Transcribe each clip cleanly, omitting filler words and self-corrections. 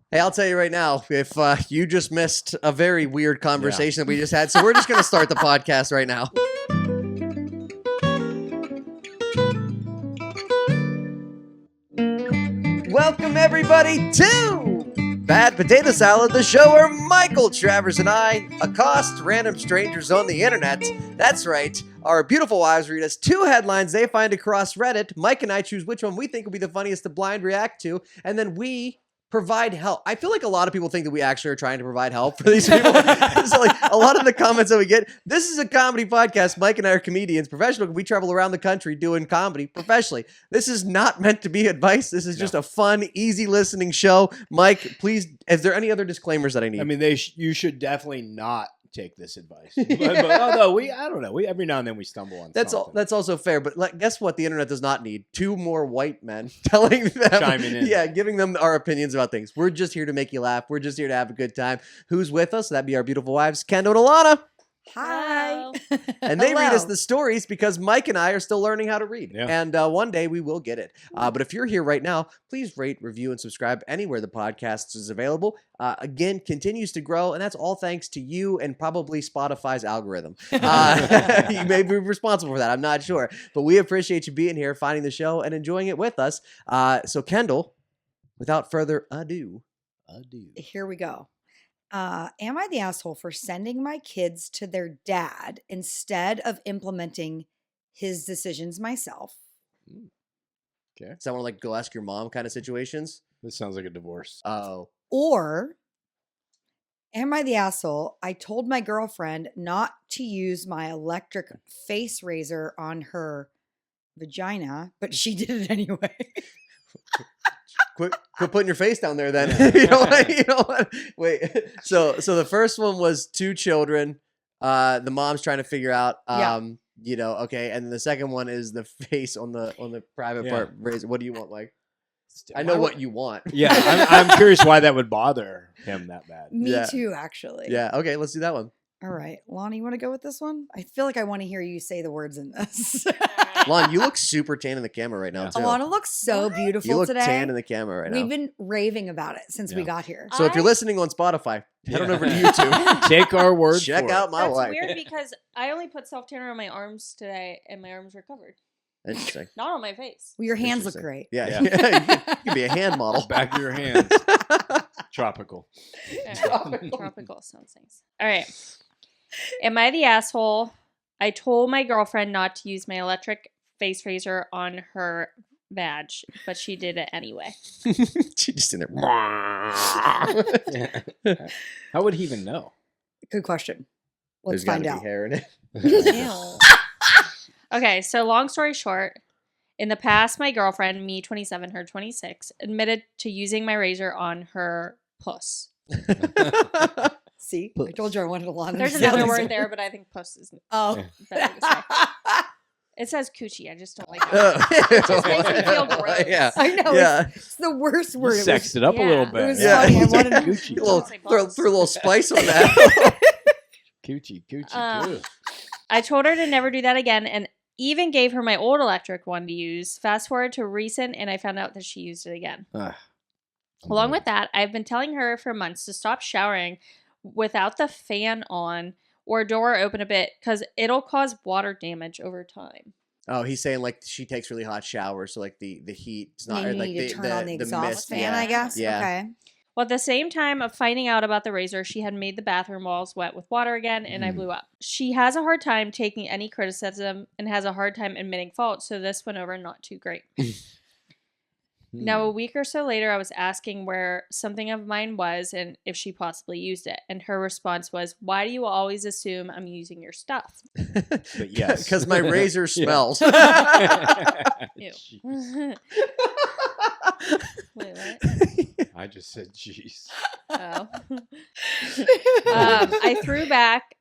Hey, I'll tell you right now, if you just missed a very weird conversation that we just had, so we're just going to start the podcast right now. Welcome, everybody, to Bad Potato Salad, the show where Michael, Travers, and I accost random strangers on the internet. That's right. Our beautiful wives read us 2 headlines they find across Reddit. Mike and I choose which one we think will be the funniest to blind react to, and then we provide help. I feel like a lot of people think that we actually are trying to provide help for these people. So like a lot of the comments that we get, this is a comedy podcast. Mike and I are comedians, professional. We travel around the country doing comedy professionally. This is not meant to be advice. This is just a fun, easy listening show. Mike, please, is there any other disclaimers that I need? I mean, you should definitely not take this advice. But although I don't know. Every now and then we stumble on something. That's also fair. But guess what? The internet does not need 2 more white men telling them, chiming in. Yeah, giving them our opinions about things. We're just here to make you laugh. We're just here to have a good time. Who's with us? That'd be our beautiful wives, Kendall and Alana. Hi. And they read us the stories because Mike and I are still learning how to read. Yeah. And one day we will get it. But if you're here right now, please rate, review, and subscribe anywhere the podcast is available. Again, continues to grow, and that's all thanks to you and probably Spotify's algorithm. You may be responsible for that. I'm not sure. But we appreciate you being here, finding the show, and enjoying it with us. So Kendall, without further ado. Here we go. Am I the asshole for sending my kids to their dad instead of implementing his decisions myself? Okay. Is that one like go ask your mom kind of situations? This sounds like a divorce. Oh. Or am I the asshole? I told my girlfriend not to use my electric face razor on her vagina, but she did it anyway. Quit putting your face down there then. You know what? Wait. So the first one was 2 children. The mom's trying to figure out okay, and then the second one is the face on the private part razor. What do you want, Mike? I know what you want. Yeah, I'm curious why that would bother him that bad. Me too, actually. Yeah, okay, let's do that one. All right. Lana, you want to go with this one? I feel like I want to hear you say the words in this. Lon, you look super tan in the camera right now, too. Alana looks so beautiful you look today. Tan in the camera right now. We've been raving about it since we got here. So if you're listening on Spotify, head on over to YouTube. Take our word Check for out it. my wife. That's weird because I only put self-tanner on my arms today, and my arms were covered. Interesting. Not on my face. Well, your hands look great. Yeah. You can be a hand model. Back of your hands. Tropical. Tropical sounds nice. All right. Am I the asshole? I told my girlfriend not to use my electric face razor on her vag, but she did it anyway. She just in there. How would he even know? Good question. Let's There's find gotta out. be hair in it. Ew. Okay, so long story short, in the past, my girlfriend, me 27, her 26, admitted to using my razor on her puss. See, I told you I wanted a lot of There's another word there, but I think puss is better to say. It says coochie. I just don't like it. It just makes me feel gross. Yeah. I know. Yeah. It's the worst word. You sexed it up a little bit. It was funny. I wanted to Coochie. Throw a little spice on that. Coochie. I told her to never do that again and even gave her my old electric one to use. Fast forward to recent, and I found out that she used it again. Along with that, I've been telling her for months to stop showering without the fan on or door open a bit because it'll cause water damage over time. Oh, he's saying like she takes really hot showers, so like the heat's not Maybe like you need to turn on the exhaust mist, fan, I guess. Yeah. Okay. Well, at the same time of finding out about the razor, she had made the bathroom walls wet with water again, and I blew up. She has a hard time taking any criticism and has a hard time admitting fault, so this went over not too great. Now, a week or so later, I was asking where something of mine was and if she possibly used it. And her response was, "Why do you always assume I'm using your stuff?" But yes. Because my razor smells. Ew. Wait, what? I just said jeez. Oh. I threw back,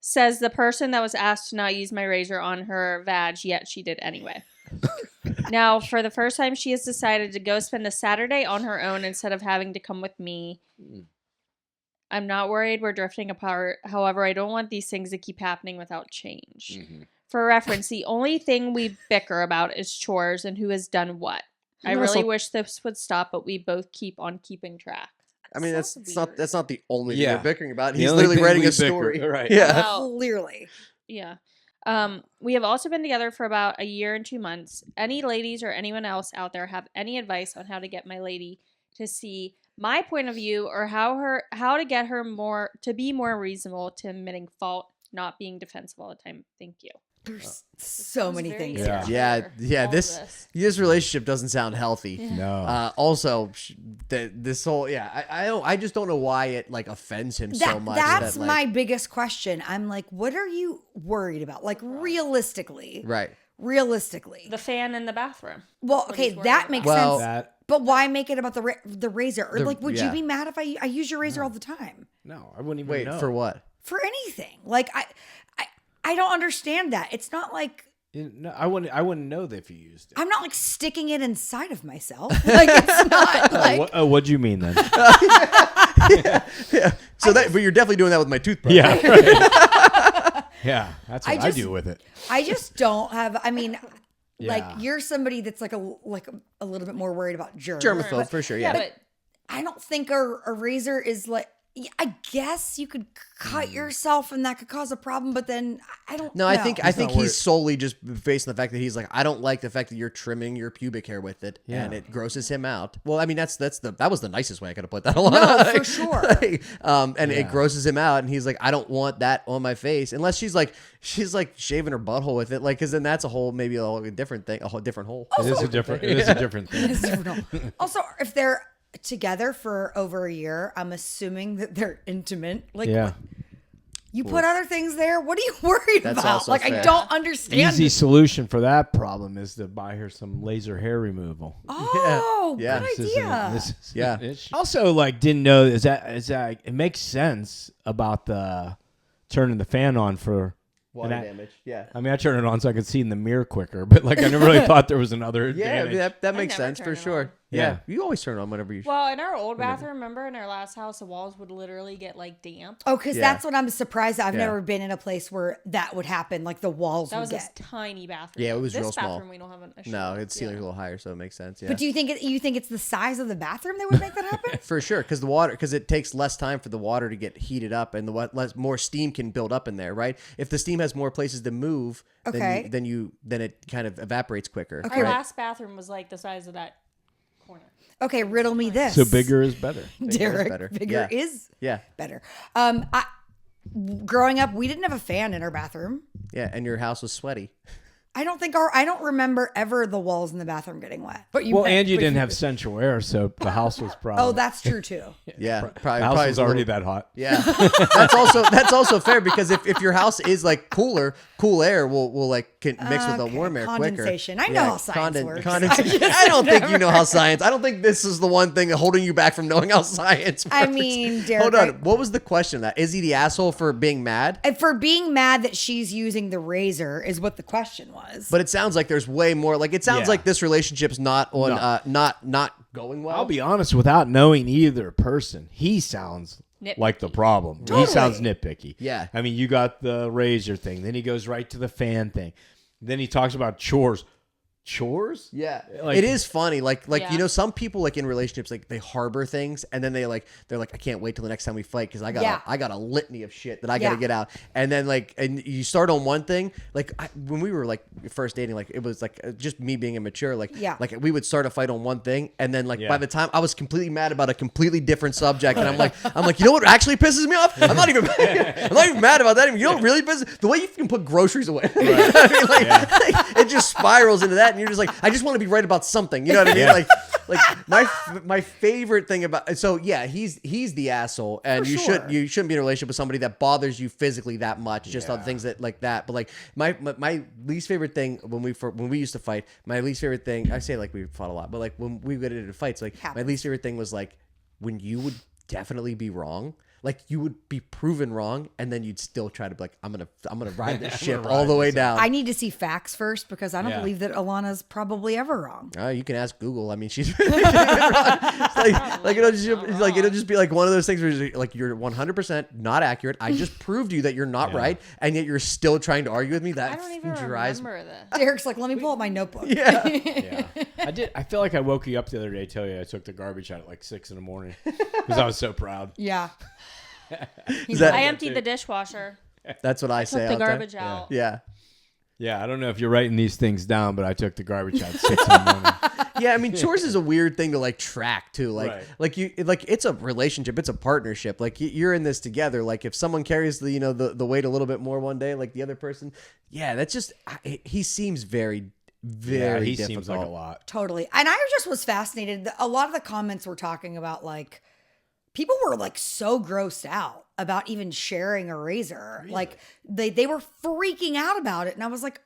says the person that was asked to not use my razor on her vag, yet she did anyway. Now, for the first time, she has decided to go spend the Saturday on her own instead of having to come with me. I'm not worried we're drifting apart. However, I don't want these things to keep happening without change. For reference, the only thing we bicker about is chores and who has done what. I really wish this would stop, but we both keep on keeping track. I mean, Sounds that's not the only thing Yeah. we're bickering about. The He's only literally thing writing we a bicker- story. right. Yeah. Well, Clearly. Yeah. We have also been together for about a year and 2 months. Any ladies or anyone else out there have any advice on how to get my lady to see my point of view, or how to get her to be more reasonable to admitting fault, not being defensive all the time? Thank you. There's so many things. Yeah. here. Yeah. This relationship doesn't sound healthy. No. Also, this whole I just don't know why it like offends him so much. That's that, like, my biggest question. I'm like, what are you worried about? Like realistically. right. Realistically. The fan in the bathroom. Well, What okay, he's worried that about. makes Well, sense. That But why make it about the razor? Or like, would yeah. you be mad if I use your razor all the time? no, I wouldn't even Wait, know. for what? For anything. Like I don't understand that. It's not like No, I wouldn't know that if you used it. I'm not like sticking it inside of myself. Like it's not like What'd you mean then? Yeah. So but you're definitely doing that with my toothbrush. Yeah. Right. Yeah, that's what I just- do with it. I just don't have. I mean, like Yeah. you're somebody that's like a little bit more worried about germs. Germaphobe but for sure. Yeah, Yeah. but I don't think a razor is like. I guess you could cut yourself and that could cause a problem, but then I don't. No, know. I think not worried. he's solely just based on the fact that he's like, I don't like the fact that you're trimming your pubic hair with it, Yeah. and it grosses him out. Well, I mean, that was the nicest way I could have put that on. No, for sure. And it Yeah. grosses him out, and he's like, I don't want that on my face, unless she's like shaving her butthole with it, like, because then that's a whole maybe a whole different thing, a whole different hole. It is a different thing. Also, if they're together for over a year, I'm assuming that they're intimate. Like, Yeah. you put other things there. What are you worried That's about? also Like, I fair. don't understand. Easy it. solution for that problem is to buy her some laser hair removal. Oh, Yeah. good This isn't- idea. this is Yeah. an issue. Also, like, didn't know is that it makes sense about the turning the fan on for Water and I- damage. Yeah. I mean, I turned it on so I could see in the mirror quicker, but like I never really thought there was another Yeah, advantage. that I makes never sense for turn it sure. on. Yeah. Yeah. You always turn it on whenever you. well, in our old bathroom, remember in our last house, the walls would literally get like damp. Oh, because Yeah. that's what I'm surprised. I've Yeah. never been in a place where that would happen. Like the walls That would was this get. tiny bathroom. Yeah, it was this real small. bathroom we don't have an issue. No, with. its ceiling's a little higher, so it makes sense. Yeah. But do you think it's the size of the bathroom that would make that happen? For sure, because it takes less time for the water to get heated up, and more steam can build up in there, right? If the steam has more places to move, Okay. then it kind of evaporates quicker. Okay. Our last bathroom was like the size of that corner. Okay, riddle me this. So bigger is better. Derek. better. Bigger Yeah. is Yeah, better. Growing up, we didn't have a fan in our bathroom. yeah, and your house was sweaty. I don't remember ever the walls in the bathroom getting wet. But Well, and you didn't have central air, so the house was probably. Oh, that's true too. Yeah, the probably. house probably was a already little- that hot. Yeah, that's also fair, because if your house is like cooler, cool air will like mix with the Okay, warm air condensation. quicker. I know how science works. Condensation. I don't think you know how science. I don't think this is the one thing holding you back from knowing how science works. I mean, Derek, hold on. What was the question? That is he the asshole for being mad? And for being mad that she's using the razor is what the question was. But it sounds like there's way more. Like, it sounds Yeah. like this relationship's not on No. not going well. I'll be honest, without knowing either person, he sounds like the problem. He Totally. sounds nitpicky. Yeah. I mean, you got the razor thing, then he goes right to the fan thing. Then he talks about chores. Chores? Yeah, Like- it is funny. Like Yeah. you know, some people like in relationships, like they harbor things, and then they're like, I can't wait till the next time we fight because I got a litany of shit that I got to Yeah. get out. And then and you start on one thing. Like when we were like first dating, like it was like just me being immature. Like Yeah. like we would start a fight on one thing, and then like Yeah. by the time I was completely mad about a completely different subject, and I'm like, you know what actually pisses me off? I'm not even mad about that. You know what really pisses the way you can put groceries away. You know what I mean? Like, it just spirals into that, and you're just like, I just want to be right about something. You know what I mean? Yeah. Like my favorite thing about he's the asshole, and For you sure. shouldn't be in a relationship with somebody that bothers you physically that much. Just on things that like that. But like my least favorite thing when we used to fight, my least favorite thing, I say like we fought a lot, but like when we got into fights, like my Happens. least favorite thing was like when you would definitely be wrong. like you would be proven wrong, and then you'd still try to be like, I'm gonna ride this ship all the way down. I need to see facts first because I don't believe that Alana's probably ever wrong. You can ask Google. I mean, she's like it'll just be like one of those things where you're 100% not accurate. I just proved you that you're not right, and yet you're still trying to argue with me. That I don't even drives me. remember this. Derek's like, let me pull up my notebook. Yeah. I feel like I woke you up the other day, tell you I took the garbage out at like 6 a.m. because I was so proud. Yeah. I emptied the dishwasher. That's what I Took say. the garbage out. Yeah. Yeah, I don't know if you're writing these things down, but I took the garbage out at 6 a.m. Yeah, I mean, chores is a weird thing to like track too. Right. Like it's a relationship, it's a partnership. Like you're in this together. Like if someone carries the weight a little bit more one day, like the other person, that's just he seems very he difficult. seems like a lot. Totally. And I just was fascinated. A lot of the comments were talking about like people were like so grossed out about even sharing a razor. Really? Like they were freaking out about it. And I was like,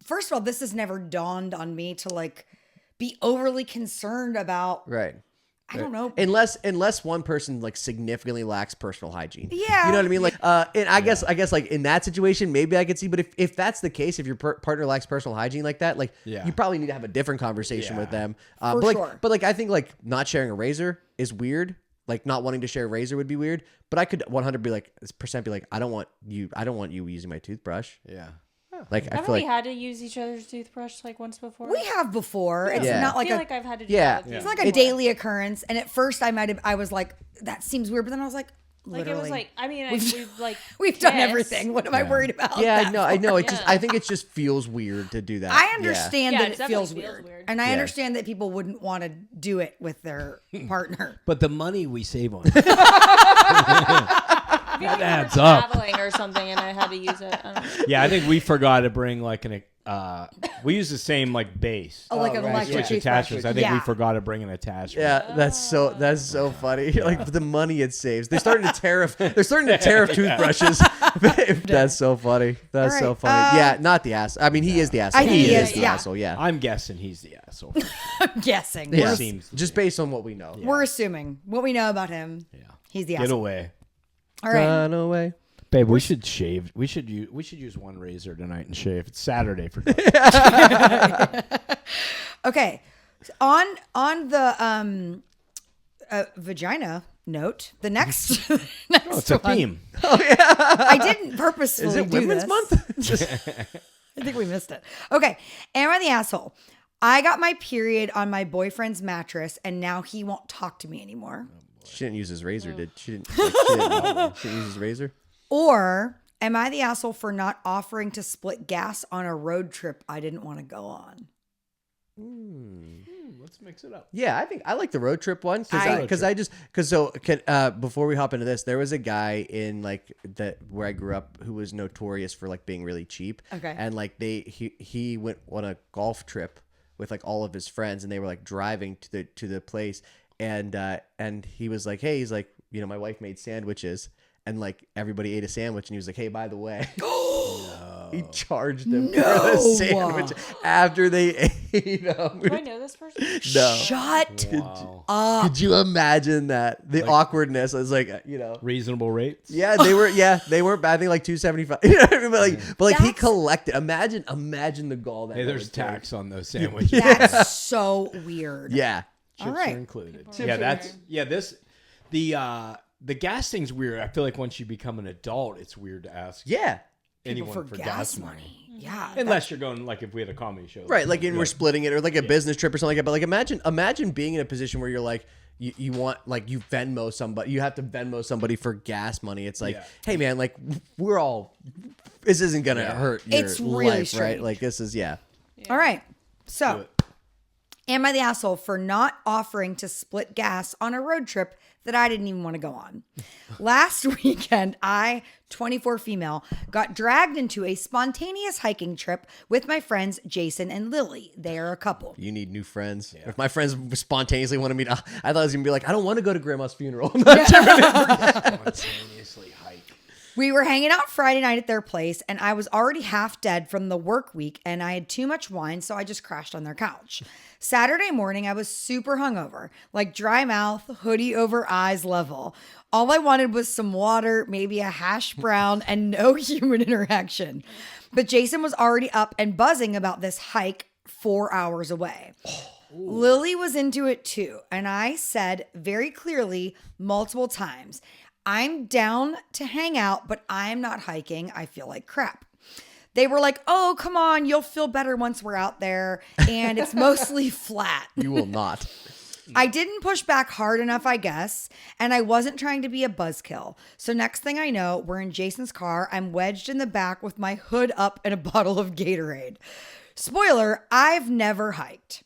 first of all, this has never dawned on me to like be overly concerned about. Right. I don't know. Unless one person like significantly lacks personal hygiene. Yeah. You know what I mean? Like, and I guess like in that situation, maybe I could see, but if that's the case, if your partner lacks personal hygiene like that, like you probably need to have a different conversation with them. But I think like not sharing a razor is weird. Like not wanting to share a razor would be weird, but I could 100% be like, I don't want you using my toothbrush. Yeah. Like I Haven't feel we like had to use each other's toothbrush like once before? We have before. It's not I like feel a like I've had to do Yeah. that with it's you. like a daily occurrence. And at first I was like, that seems weird, but then I was like, Like literally. it was like, I mean, we've done kissed. everything. What am I worried about? I that know. for? It just I think it just feels weird to do that. I understand Yeah, that it it feels definitely feels weird. weird. And I Yeah. understand that people wouldn't want to do it with their partner. But the money we save on it. That adds up. Traveling or something, and I had to use it. I don't know. Yeah, I think we forgot to bring like we use the same like base. Oh, like an electric Switch toothbrush. attachments. I think we Yeah. forgot to bring an attachment. Yeah, that's so funny. Like the money it saves. They're starting to tariff toothbrushes. That's so funny. That's so All right, funny. Yeah, not the ass. I mean, he is the asshole. I think he is, the yeah. asshole. Yeah. I'm guessing he's the asshole. I'm guessing. Yeah. We're, Seems to Just be. based on what we know. we're assuming what we know about him. Yeah. He's the Get asshole. away. All right. Run away. Babe, we should shave. We should use one razor tonight and shave. It's Saturday for Okay. On the vagina note, the next, it's a one, theme. I didn't purposefully Is it do Women's this. Month? I think we missed it. Okay. Am I the asshole? I got my period on my boyfriend's mattress and now he won't talk to me anymore. She didn't use his razor, did she? Didn't use his razor? Or am I the asshole for not offering to split gas on a road trip I didn't want to go on? Let's mix it up. Yeah, I think I like the road trip one I- before we hop into this, there was a guy in like where I grew up who was notorious for like being really cheap. Okay. And like he went on a golf trip with like all of his friends, and they were like driving to the place, and he was like, hey, he's like, my wife made sandwiches. And like everybody ate a sandwich, and he was like, "Hey, by the way," he charged them for the sandwich after they ate them. Do I know this person? No. Shut Wow. up. Could you imagine that? The awkwardness was like, Reasonable rates. Yeah, they weren't bad. I think like $2.75. You know what I mean? But like he That's- collected. Imagine the gall that. Hey, that there's would take. tax on those sandwiches. That's so weird. Yeah. All Chips right. are included. Chips The gas thing's weird. I feel like once you become an adult, it's weird to ask Yeah. anyone For for gas gas money. money. Yeah. Unless you're going like if we had a comedy show. Right. Like we're like, splitting it, or like a business trip or something like that. But like imagine being in a position where you're like. You want like you Venmo somebody, you have to Venmo somebody for gas money. It's like, hey man, like this isn't gonna hurt your It's really life, right? strange. Like this is All right. do So, it. am I the asshole for not offering to split gas on a road trip that I didn't even want to go on? Last weekend, I, 24 female, got dragged into a spontaneous hiking trip with my friends Jason and Lily. They are a couple. You need new friends. If my friends spontaneously wanted me to, I thought it was gonna be like, I don't want to go to grandma's funeral. I'm not sure. Spontaneously hike. We were hanging out Friday night at their place, and I was already half dead from the work week, and I had too much wine, so I just crashed on their couch. Saturday morning, I was super hungover, like dry mouth, hoodie over eyes level. All I wanted was some water, maybe a hash brown, and no human interaction. But Jason was already up and buzzing about this hike 4 hours away. Lily was into it too, and I said very clearly multiple times, I'm down to hang out, but I'm not hiking. I feel like crap. They were like, oh, come on, you'll feel better once we're out there, and it's mostly flat. You will not. I didn't push back hard enough, I guess, and I wasn't trying to be a buzzkill. So next thing I know, we're in Jason's car. I'm wedged in the back with my hood up and a bottle of Gatorade. Spoiler, I've never hiked.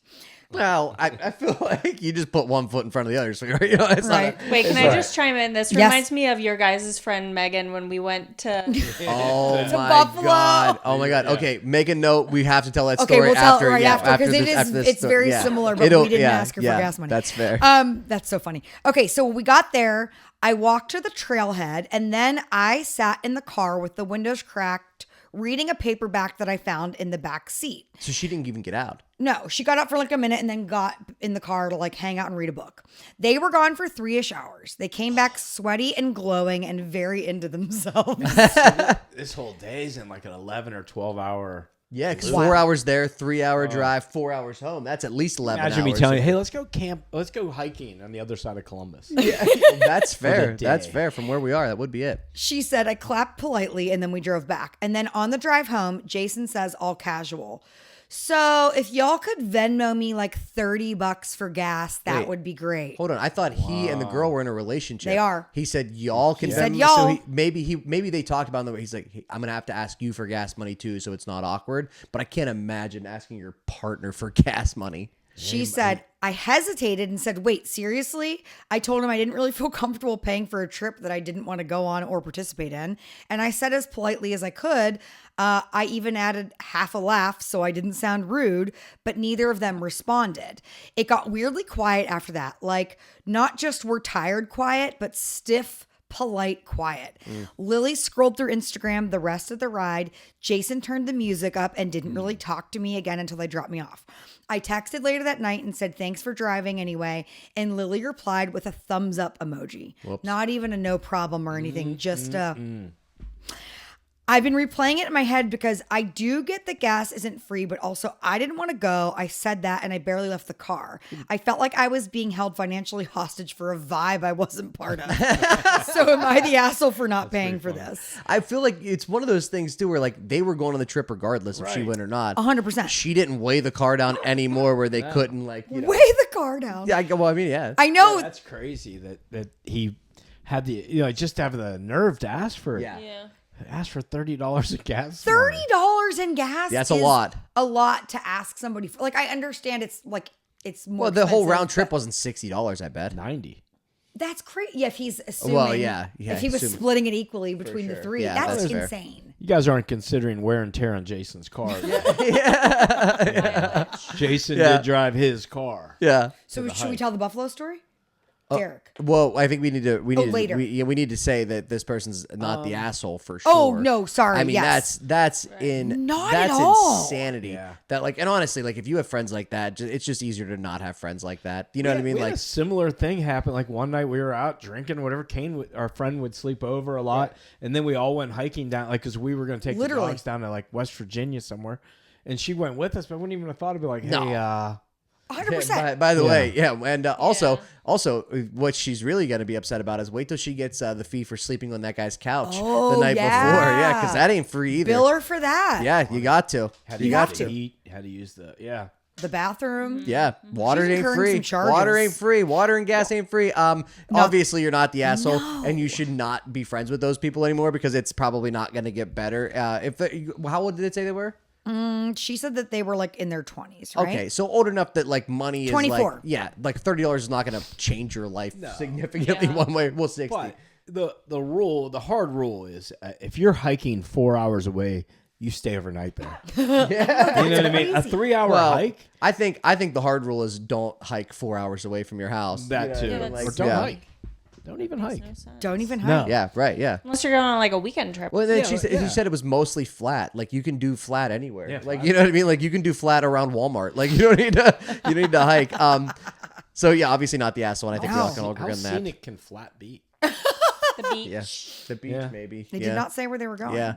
Well, I feel like you just put one foot in front of the other. So, you know, it's Right. not. Wait, can I just chime in? This Yes. reminds me of your guys' friend Megan when we went to. Oh To my Buffalo. god! Oh my god! Okay, make a note. We have to tell that Okay, story we'll tell after. it right yeah, after because it's story. very Yeah. similar, but we didn't ask her for gas money. That's fair. That's so funny. Okay, so we got there. I walked to the trailhead, and then I sat in the car with the windows cracked, reading a paperback that I found in the back seat. So she didn't even get out. No, she got up for like a minute and then got in the car to like hang out and read a book. They were gone for 3-ish hours. They came back sweaty and glowing and very into themselves. This whole day's in like an 11 or 12 hour. Yeah, because Wow. 4 hours there, 3 hour drive, 4 hours home. That's at least 11 Imagine hours. me telling you, hey, let's go hiking on the other side of Columbus. Yeah, that's fair. day. That's fair. From where we are, that would be it. She said, I clapped politely and then we drove back. And then on the drive home, Jason says, all casual, so if y'all could Venmo me like $30 for gas, that Wait. would be great. Hold on, I thought he and the girl were in a relationship. They are. He said y'all can. He said Venmo- y'all. So maybe they talked about it. He's like, hey, I'm gonna have to ask you for gas money too, so it's not awkward. But I can't imagine asking your partner for gas money. She said, I hesitated and said, wait, seriously? I told him I didn't really feel comfortable paying for a trip that I didn't want to go on or participate in. And I said as politely as I could, I even added half a laugh so I didn't sound rude, but neither of them responded. It got weirdly quiet after that. Like, not just we're tired quiet, but stiff, polite quiet. Lily scrolled through Instagram the rest of the ride. Jason turned the music up and didn't really talk to me again until they dropped me off. I texted later that night and said, thanks for driving anyway. And Lily replied with a thumbs up emoji. Whoops. Not even a no problem or anything. Just I've been replaying it in my head because I do get that gas isn't free, but also I didn't want to go. I said that and I barely left the car. I felt like I was being held financially hostage for a vibe I wasn't part of. So am I the asshole for not paying for this? I feel like it's one of those things too, where like they were going on the trip regardless if she Right. went or not. 100%. She didn't weigh the car down anymore, where they couldn't like. You know. Weigh the car down. Yeah, well, I mean, yeah. I know. That's crazy that he had the just to have the nerve to ask for Yeah. Yeah. ask for $30 of gas. $30 in gas. Yeah, that's a is lot. A lot to ask somebody for. Like, I understand it's like it's more. Well, the whole expensive, round trip but wasn't $60, I bet. 90. That's crazy. Yeah, if he's assuming. Well, yeah, if he was assuming. splitting it equally between the sure. three, Yeah, that's that's fair. insane. You guys aren't considering wear and tear on Jason's car. Jason Yeah. did drive his car. Yeah. So the should we hike. tell the Buffalo story? Derek. Well, I think we need to. later. We need to say that this person's not the asshole for sure. Oh, no, sorry, I mean, yes. that's in Not that's at all. insanity. Yeah. That like, and honestly, like if you have friends like that, it's just easier to not have friends like that. You know what I mean? We had Like, a similar thing happened. Like one night we were out drinking, whatever. Our friend would sleep over a lot, and then we all went hiking down, like because we were going to take Literally. the dogs down to like West Virginia somewhere, and she went with us, but I wouldn't even have thought to be like, hey, No. 100%. by the way, yeah, and also, what she's really gonna be upset about is wait till she gets the fee for sleeping on that guy's couch Oh, the night before. Yeah, yeah. because that ain't free either. Bill her for that. Yeah, you got to. how You to have use to. the heat, how to use the The bathroom. Yeah, water She's ain't incurring free. some charges. Water ain't free. Water and gas ain't free. Obviously you're not the asshole, and you should not be friends with those people anymore because it's probably not going to get better. How old did it say they were? She said that they were like in their 20s, right? Okay, so old enough that like money is 24. like like $30 is not going to change your life significantly Yeah. one way. Well, 60. But the hard rule is if you're hiking 4 hours away, you stay overnight there. Yeah. You know what I mean? A 3 hour Well, hike. I think the hard rule is don't hike 4 hours away from your house. That You know too. what I mean? Yeah, Or don't hike. Don't even Makes hike. no sense. Don't even No. hike. Yeah, right. Yeah. Unless you're going on like a weekend trip. Well, then Yeah, she yeah. said it was mostly flat. Like you can do flat anywhere. Yeah, like flat. you know what I mean. Like you can do flat around Walmart. Like you don't need to hike. So yeah, obviously not the asshole. And I think we all can all agree How on that. scenic can flat be? The beach. Yeah, the beach Yeah. maybe. They yeah. did not say where they were going. Yeah.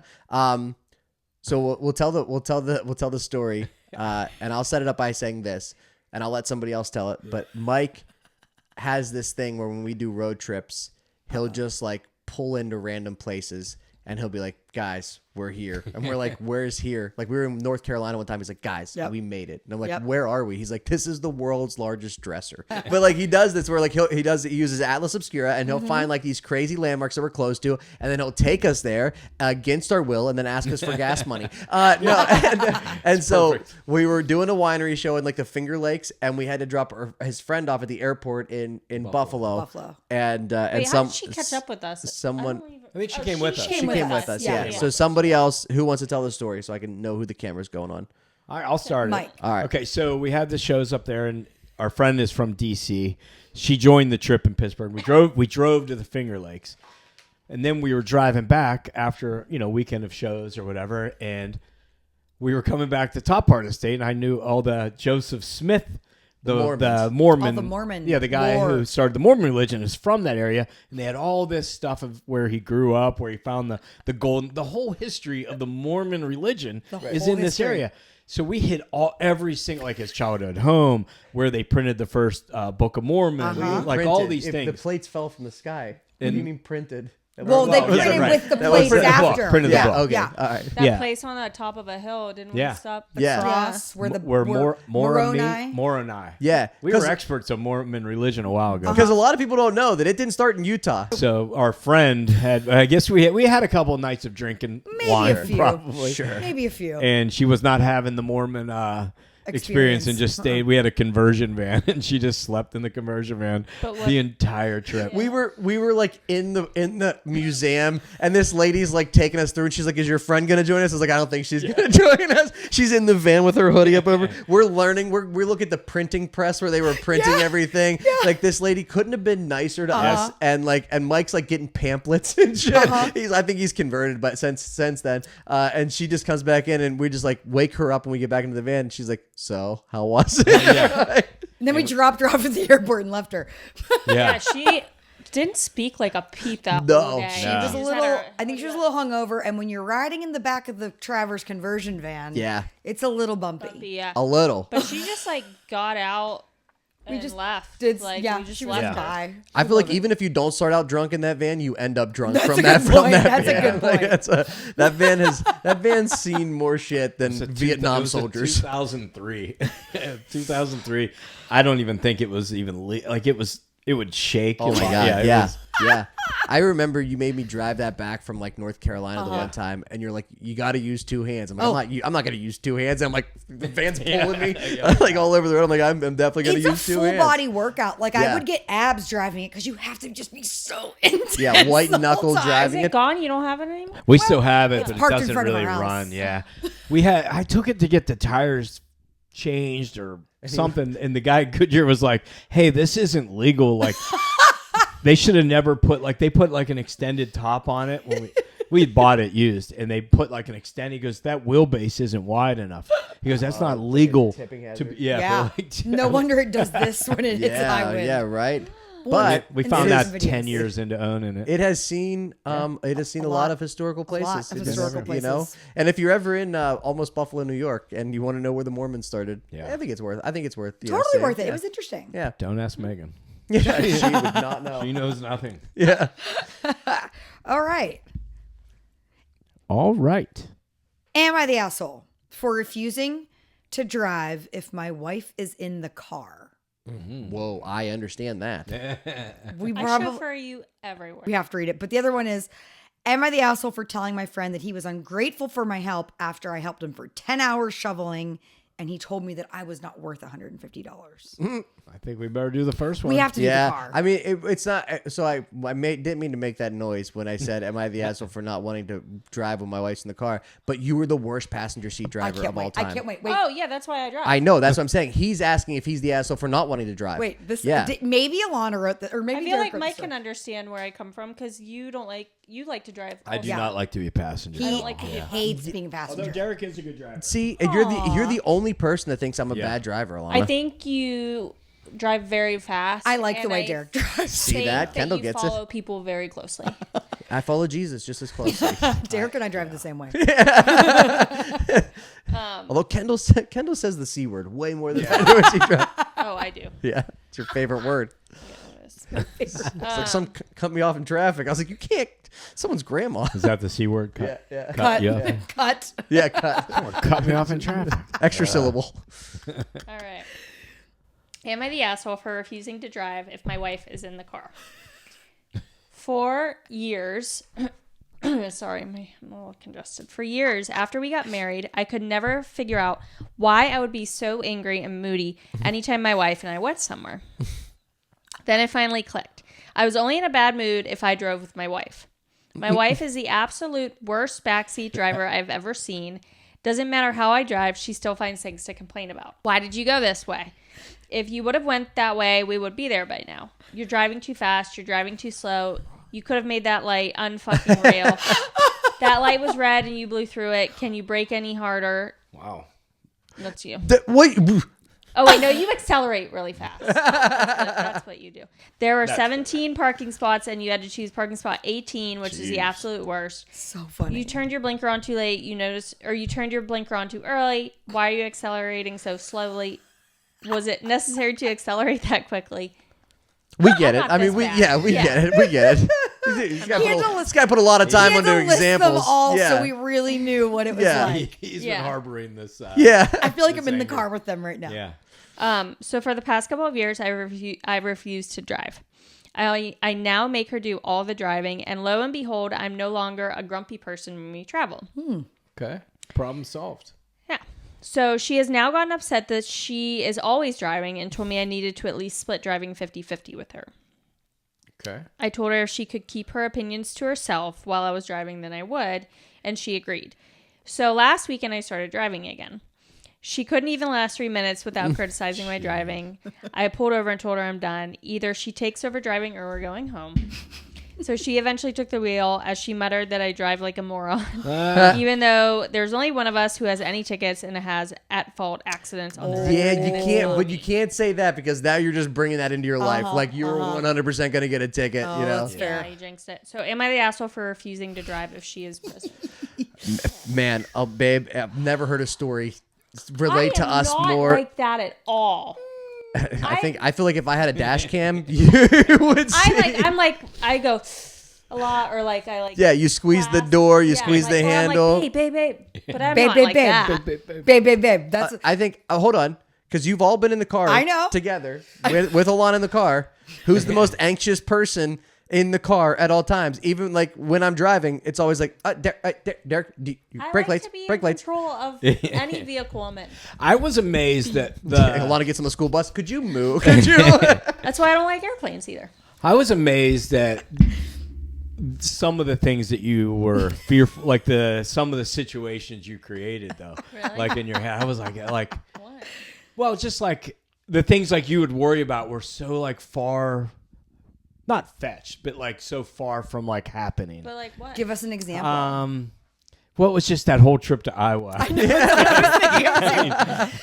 So we'll tell the story, and I'll set it up by saying this, and I'll let somebody else tell it. But Mike has this thing where when we do road trips, he'll just like pull into random places, and he'll be like, "Guys, we're here," and we're like, "Where's here?" Like we were in North Carolina one time. He's like, "Guys, Yep. we made it," and I'm like, Yep. "Where are we?" He's like, "This is the world's largest dresser." But like he does this where like he uses Atlas Obscura, and he'll find like these crazy landmarks that we're close to, and then he'll take us there against our will, and then ask us for gas money. And so perfect. we were doing a winery show in like the Finger Lakes, and we had to drop his friend off at the airport in Buffalo. Buffalo. And Wait, and how did she catch up with us? someone- I don't even- I think she Oh, came with us. came She with came us. with us, Yeah, yeah. yeah. So somebody else who wants to tell the story, so I can know who the camera's going on. All right, I'll start Mike. it. All right. Okay, so we had the shows up there, and our friend is from DC. She joined the trip in Pittsburgh. We drove to the Finger Lakes, and then we were driving back after weekend of shows or whatever, and we were coming back to the top part of the state, and I knew all the Joseph Smith. The Mormons. Mormon, Oh, the Mormon yeah, the guy lore. who started the Mormon religion is from that area, and they had all this stuff of where he grew up, where he found the gold, the whole history of the Mormon religion is whole in this history. area. So we hit every single, like his childhood home, where they printed the first Book of Mormon, like all Printed. these If things. the plates fell from the sky. What do you mean printed? Well, they Well, printed right. with the That was plates printed- after. printed the Yeah. book. Okay. Yeah. All right. That Yeah. place on the top of a hill didn't Yeah. we stop? Yeah. Cross where the where Moroni. Moroni. Yeah. We were experts on Mormon religion a while ago. Because a lot of people don't know that it didn't start in Utah. So our friend had, I guess we had a couple of nights of drinking Maybe wine, a few. probably. Sure. Maybe a few. And she was not having the Mormon experience and just stayed. We had a conversion van, and she just slept in the conversion van But what- the entire trip. We were like in the museum, and this lady's like taking us through, and she's like, "Is your friend gonna join us?" I was like, "I don't think she's gonna join us." She's in the van with her hoodie up over. We're learning. We look at the printing press where they were printing everything. Like this lady couldn't have been nicer to us, and Mike's like getting pamphlets and shit. I think he's converted, but since then, and she just comes back in, and we just like wake her up when we get back into the van. And she's like, "So how was it?" And then we dropped her off at the airport and left her. Yeah, she didn't speak like a peep that No. whole day. She She was a just had little. her- I think she was a little hungover, and when you're riding in the back of the Travers conversion van, Yeah, it's a little bumpy. Yeah. a little. But she just like got out and just left. Did like, yeah? we just She was left her. by. I feel like even if you don't start out drunk in that van, you end up drunk That's from a that good from point. that That's a van. good point. That van's seen more shit than Vietnam It was a soldiers. 2003. 2003. I don't even think it was even like it was. It would shake. Oh my Like, god, it yeah, was- yeah. I remember you made me drive that back from like North Carolina the one time, and you're like, "You got to use two hands." I'm like, I'm not gonna use two hands. And I'm like, the van's pulling me like all over the road. I'm like, I'm definitely gonna It's a use two full hands. body workout. Like Yeah. I would get abs driving it because you have to just be so intense. Yeah, white the whole knuckle time. Is driving it it. gone? You don't have it anymore? We still have it, it's but it parked in doesn't front of really our house. run. Yeah, I took it to get the tires changed or something, and the guy at Goodyear was like, "Hey, this isn't legal. Like, they should have never put like they put like an extended top on it when we had bought it used, and they put like an extend." He goes, "That wheelbase isn't wide enough." He goes, "That's not legal." tipping To hazard. be, yeah, Yeah. for, like, No wonder it does this when it hits highway. yeah, right. But we And found there's that videos. 10 years into owning it. it has seen a lot lot. of historical lot places. of It just- historical you know. places. And if you're ever in almost Buffalo, New York, and you want to know where the Mormons started, Yeah. I think it's worth. Totally saying. worth it. Yeah. It was interesting. Yeah. Don't ask Megan. Yeah, she would not know. She knows nothing. Yeah. All right. All right. Am I the asshole for refusing to drive if my wife is in the car? Whoa, I understand that. We I probably chauffeur you everywhere. we have to read it. But the other one is, am I the asshole for telling my friend that he was ungrateful for my help after I helped him for 10 hours shoveling and he told me that I was not worth $150. I think we better do the first one. We have to do the car. I mean, it's not. So I didn't mean to make that noise when I said, "Am I the asshole for not wanting to drive when my wife's in the car?" But you were the worst passenger seat driver of all time. I can't wait. Oh yeah, that's why I drive. I know. That's what I'm saying. He's asking if he's the asshole for not wanting to drive. Wait, this Yeah. maybe Alana wrote that, or maybe I feel Derek like wrote Mike this story. can understand where I come from because you like to drive. I do Yeah. not like to be a passenger. I He don't like to be a hates being a Although passenger. Derek is a good driver. See, and you're the only person that thinks I'm a Yeah. bad driver, Alana. I think you drive very fast. I like the and way I Derek drives. See think that? Kendall you gets it. follow people very closely. I follow Jesus just as closely. Derek and I drive the same way. Although Kendall says the C word way more than he drives. Oh, I do. Yeah, it's your favorite word. It's like some cut me off in traffic. I was like, you can't. Someone's grandma. Is that the C word? Cut. Yeah. Cut. Yeah. Cut. Yeah, cut. Cut me off in traffic. Extra syllable. All right. Am I the asshole for refusing to drive if my wife is in the car? For years, sorry, I'm a little congested. For years after we got married, I could never figure out why I would be so angry and moody anytime my wife and I went somewhere. Then it finally clicked. I was only in a bad mood if I drove with my wife. My wife is the absolute worst backseat driver I've ever seen. Doesn't matter how I drive, she still finds things to complain about. Why did you go this way? If you would have went that way, we would be there by now. You're driving too fast. You're driving too slow. You could have made that light unfucking real. That light was red and you blew through it. Can you brake any harder? Wow. That's you. Wait. Oh, wait, no, you accelerate really fast. That's what you do. There were 17 parking spots, and you had to choose parking spot 18, which is the absolute worst. So funny. You turned your blinker on too late. You turned your blinker on too early. Why are you accelerating so slowly? Was it necessary to accelerate that quickly? We get it. not I mean, this we bad. get it. We get it. This guy put a lot of time He had into to list examples. them all, yeah. so we really knew what it was Yeah. like. He's Yeah. been harboring this. Yeah. I feel like I'm in the anger. car with them right now. Yeah. So for the past couple of years, I refused to drive. I now make her do all the driving, and lo and behold, I'm no longer a grumpy person when we travel. Okay. Problem solved. Yeah. So she has now gotten upset that she is always driving and told me I needed to at least split driving 50-50 with her. Okay. I told her if she could keep her opinions to herself while I was driving, then I would, and she agreed. So last weekend, I started driving again. She couldn't even last 3 minutes without criticizing my driving. I pulled over and told her I'm done. Either she takes over driving or we're going home. So she eventually took the wheel as she muttered that I drive like a moron. Even though there's only one of us who has any tickets and has at-fault accidents on the Yeah, you can't, but you can't say that because now you're just bringing that into your life. Like you're 100% going to get a ticket, you know? That's fair. Yeah, you jinxed it. So am I the asshole for refusing to drive if she is present? Man, babe, I've never heard a story relate to us not more. like that at all. I feel like if I had a dash cam, you would see. I go a lot, or like I like. Yeah, you squeeze the door, you squeeze the handle. I'm like, babe. But I'm Babe, not babe, like babe. that. Babe. That's I think. Hold on, because you've all been in the car. I know. Together with Alana in the car. Who's the most anxious person in the car at all times? Even like when I'm driving, it's always like, Derek, brake lights, to be brake in lights. control of any vehicle I'm in. I was amazed that Alana gets on the school bus. Could you move? Could you? That's why I don't like airplanes either. I was amazed that some of the things that you were fearful, like some of the situations you created, though, Really? like in your head, I was like, What? well, just like the things like you would worry about were so like far, not fetched, but like so far from like happening. But like what? give us an example. Well, it was just that whole trip to Iowa. I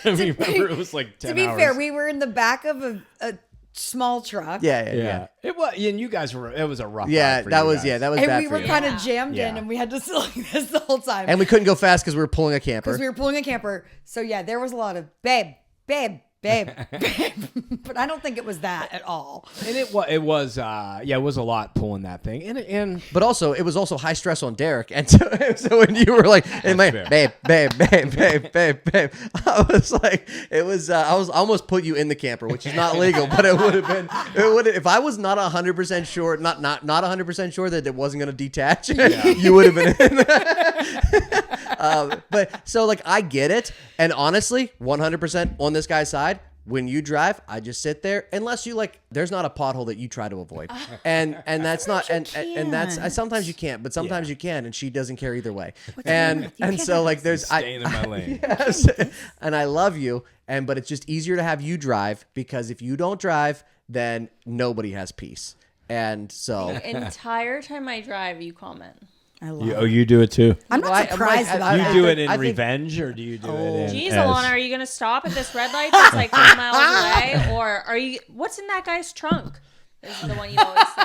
mean, remember, it was like 10 to be hours. fair, we were in the back of a small truck. Yeah. It was, and you guys were. It was a rough. Yeah, ride for that you was guys. that was And bad we for were you. kind of jammed in, Yeah. and we had to sit like this the whole time. And we couldn't go fast because we were pulling a camper. Because we were pulling a camper. So yeah, there was a lot of babe. babe. But I don't think it was that at all. And it was a lot pulling that thing. And But also, it was also high stress on Derek, and so when you were like, "Hey, man, babe," I was like, it was. I almost put you in the camper, which is not legal, but it would have been. It would if I was not 100% sure, not 100% sure that it wasn't going to detach. You would have been in. But so like I get it, and honestly, 100% on this guy's side. When you drive, I just sit there unless you like. There's not a pothole that you try to avoid, and that's not and that's sometimes you can't, but sometimes you can, and she doesn't care either way. And so like there's staying in my lane. Yes, and I love you, but it's just easier to have you drive because if you don't drive, then nobody has peace. And so The entire time I drive, you comment. I love it. You do it too. I'm not surprised about You that. do it in I think- revenge, or do you do it in? Jeez, Alana, are you going to stop at this red light that's like 3 miles away? Or are you, what's in that guy's trunk? This is the one you always say.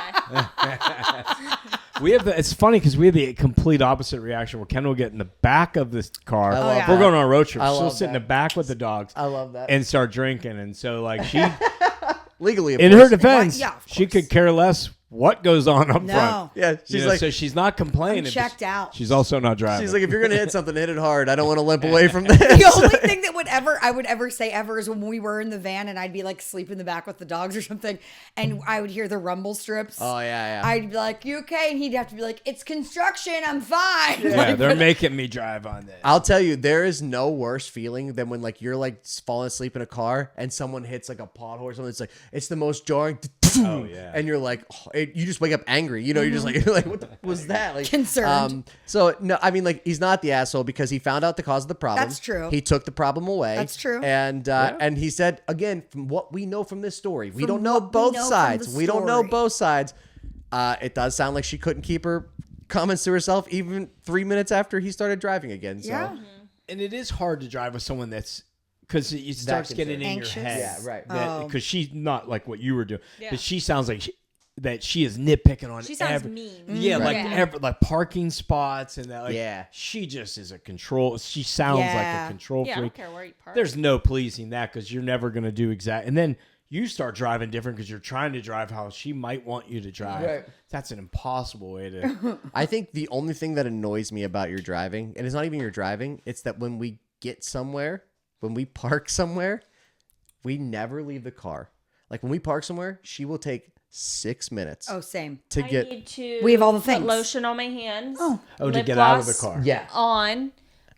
We have it's funny because we have the complete opposite reaction where Ken will get in the back of this car. love If we're going on a road trip, I she'll love sit in the that. back with the dogs. I love that. And start drinking. And so like she, legally, of in course. her defense, Yeah, of she course. could care less what goes on up No. front. Yeah, she's like, so she's not complaining. I'm checked out. She's also not driving. she's like, if you're gonna hit something, hit it hard. I don't want to limp away from this. The only thing that I would ever say is when we were in the van and I'd be like sleep in the back with the dogs or something, and I would hear the rumble strips. Oh yeah. I'd be like, "You okay?" And he'd have to be like, "It's construction. I'm fine." yeah, Like, they're making me drive on this. I'll tell you, there is no worse feeling than when like you're like falling asleep in a car and someone hits like a pothole or something. It's like it's the most jarring. Oh, yeah. And you're like, you just wake up angry. You know, you're just like, you're like, what the, was that? Like Concerned. So no, I mean, like he's not the asshole because he found out the cause of the problem. That's true. He took the problem away. That's true. And he said again, from what we know from this story, we From don't know what we both know from sides. the We don't know story. both sides. It does sound like she couldn't keep her comments to herself even 3 minutes after he started driving again. So. Yeah. And it is hard to drive with someone that's because it starts getting in Anxious? your head. Yeah, right. Oh. Because she's not like what you were doing. Yeah. But she sounds like she is nitpicking on. She sounds mean. Yeah, like Yeah. like parking spots and that. Like, Yeah. she just is a control. She sounds like Yeah. a control Yeah, I freak. don't care where you park. There's no pleasing that because you're never gonna do exact. And then you start driving different because you're trying to drive how she might want you to drive. Right. That's an impossible way to. I think the only thing that annoys me about your driving, and it's not even your driving, it's that when we get somewhere, when we park somewhere, we never leave the car. Like when we park somewhere, she will take 6 minutes Oh, same. to I get. need to We have all the put things. lotion on my hands. Oh. To lip get out of the gloss car. Yeah. On.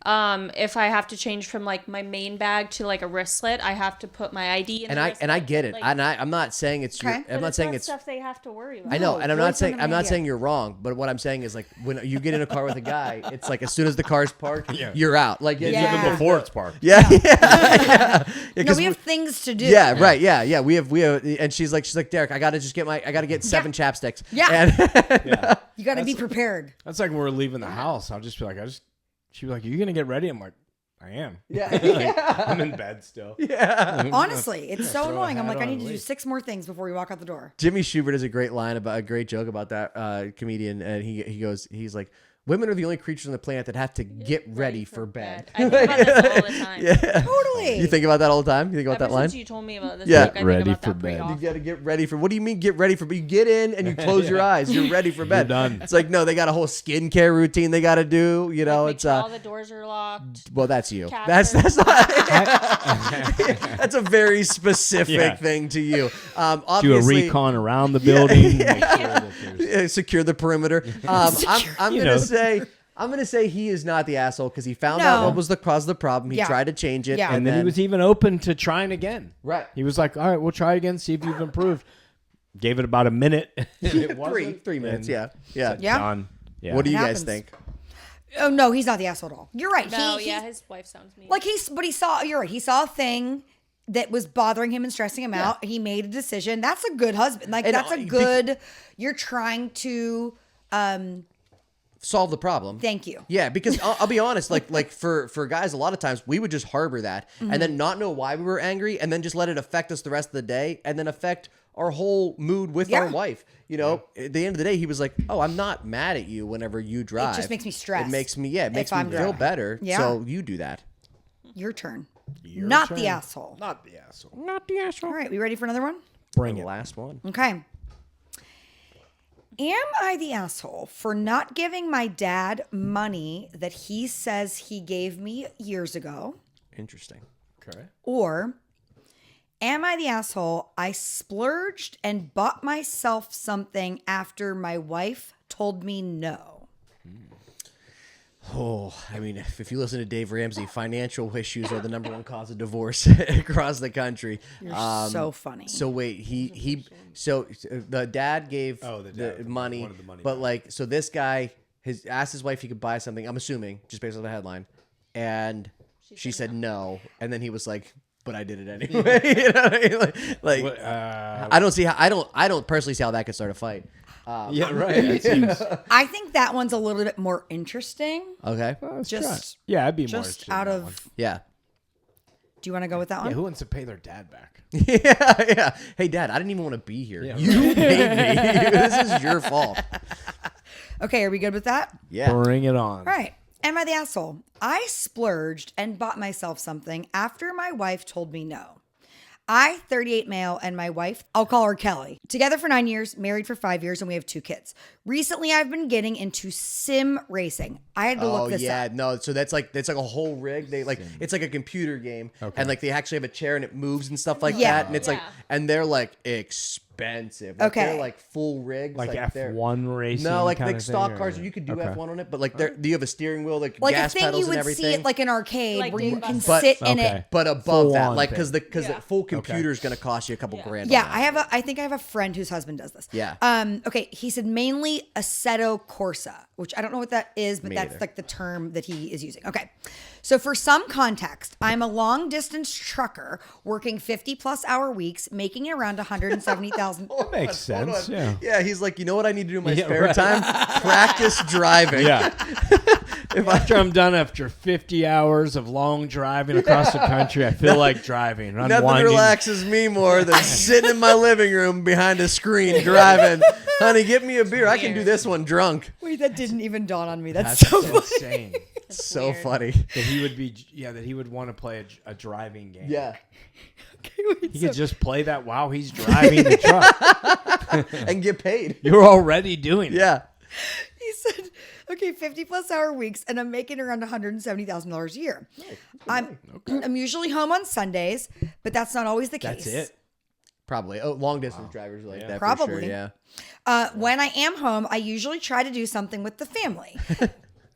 If I have to change from like my main bag to like a wristlet, I have to put my ID in. And the I wristlet. get it. Like, I'm not saying it's Okay. your. but I'm not saying it's. stuff they have to worry about. I know, No, and I'm really not saying something I'm not idea. saying you're wrong, but what I'm saying is like when you get in a car with a guy, it's like as soon as the car's parked, you're out. Like Yeah. Even before it's parked. yeah. Yeah, No, 'cause we have things to do. Yeah, right. Yeah. We have, and she's like, Derek, I gotta get 7 chapsticks. Yeah. And Yeah. You got to be prepared. That's like when we're leaving the house. I'll just be like, she'd be like, "Are you gonna get ready?" I'm like, "I am." yeah. I'm in bed still. Yeah. Honestly, it's so throw a annoying. I'm hat like, I on need and to do leave. 6 more things before we walk out the door. Jimmy Schubert has a great joke about that comedian, and he's like, women are the only creatures on the planet that have to get ready for bed. I think about this all the time. Yeah. Totally. You think about that all the time? You think about Ever that line? since you told me about this, Yeah. like, I Ready think about for that pretty bed. You often. got to get ready for. What do you mean get ready for? But you get in and you close your eyes. You're ready for bed. done. It's like no, they got a whole skincare routine they got to do. You know, Make it's sure all the doors are locked. well, that's you. Cats That's are- not. That's a very specific Yeah. thing to you. Do a Obviously, recon around the building. Make sure that there's secure the perimeter. I'm You gonna know. say. I'm gonna say he is not the asshole because he found No. out what was the cause of the problem. He Yeah. tried to change it, Yeah. and then he was even open to trying again. right. He was like, "All right, we'll try again, see if you've improved." Gave it about a minute. It wasn't, 3 minutes. and Yeah, yeah. said, Yeah. Done. Yeah. What do you It guys happens. think? Oh no, he's not the asshole at all. You're right. No, He- yeah, his wife sounds mean. Like he saw. You're right. He saw a thing that was bothering him and stressing him out. He made a decision. That's a good husband. Like And, that's a be- good. You're trying to. Solve the problem. Thank you. Yeah, because I'll be honest, like for guys, a lot of times we would just harbor that Mm-hmm. and then not know why we were angry, and then just let it affect us the rest of the day, and then affect our whole mood with our Yeah. wife. You know, at the end of the day, he was like, "Oh, I'm not mad at you whenever you drive. just makes me stressed It makes me, it makes if me I'm feel driving." better. Yeah. So you do that." Your turn. Your not turn. the asshole. Not the asshole. Not the asshole. All right, we ready for another one? Bring The it. last one. Okay. Am I the asshole for not giving my dad money that he says he gave me years ago? Interesting. Okay. Or am I the asshole I splurged and bought myself something after my wife told me no? Oh, I mean, if you listen to Dave Ramsey, financial issues are the number one cause of divorce across the country. You're so funny. So wait, so the dad gave the dad money, wanted the money but back. like, so this guy asked his wife if he could buy something. I'm assuming just based on the headline, and she said no, and then he was like, "But I did it anyway." You know what I mean? Like What, I don't see how I don't personally see how that could start a fight. yeah, right. It seems. I think that one's a little bit more interesting. Okay, Just Yeah, I'd be more just interested in out that of. one. yeah. Do you want to go with that Yeah, one? who wants to pay their dad back? Yeah. Hey, Dad, I didn't even want to be here. Yeah, You made me. This is your fault. Okay, are we good with that? Yeah. Bring it on. All right. Am I the asshole? I splurged and bought myself something after my wife told me no. I, 38 male, and my wife, I'll call her Kelly, together for 9 years, married for 5 years, and we have 2 kids. Recently, I've been getting into sim racing. I had to look this up. No. So that's like a whole rig. They like it's like a computer game, and like they actually have a chair and it moves and stuff like Yeah. that. And it's like, and they're like expensive. Like, Okay. they're like full rigs, Like they're- F1 racing. No, like kinda stock thing, cars. or- You could do Okay. F1 on it, but like do you have a steering wheel, like Like gas a thing pedals you and would everything? see at like an arcade Like where you Dave can Buster's. sit in Okay. it. But above Full that, on like thing. because the full computer is going to cost you a couple grand. Yeah, on that. I think I have a friend whose husband does this. Yeah. Okay, he said mainly Assetto Corsa, which I don't know what that is, but Me that's either. like the term that he is using. Okay. So for some context, I'm a long distance trucker working 50+ hour weeks, making around $170,000. Makes sense. Yeah. Yeah, he's like, you know what I need to do in my Yeah, spare right. time? Practice driving. Yeah. After I'm done after 50 hours of long driving across the country, I feel like driving. Nothing Unwinding. relaxes me more than sitting in my living room behind a screen driving. Honey, get me a beer. I can do this one drunk. Wait, that didn't even dawn on me. That's, That's so funny. insane. So weird. funny. That he would be, that he would want to play a driving game. Yeah. Okay, wait, He so- could just play that while he's driving the truck. And get paid. You're already doing it. Yeah. he said, okay, 50+ hour weeks, and I'm making around $170,000 a year. I'm usually home on Sundays, but that's not always the case. That's it. Probably. Oh, long distance drivers are like that. For Probably. sure, yeah. When I am home, I usually try to do something with the family.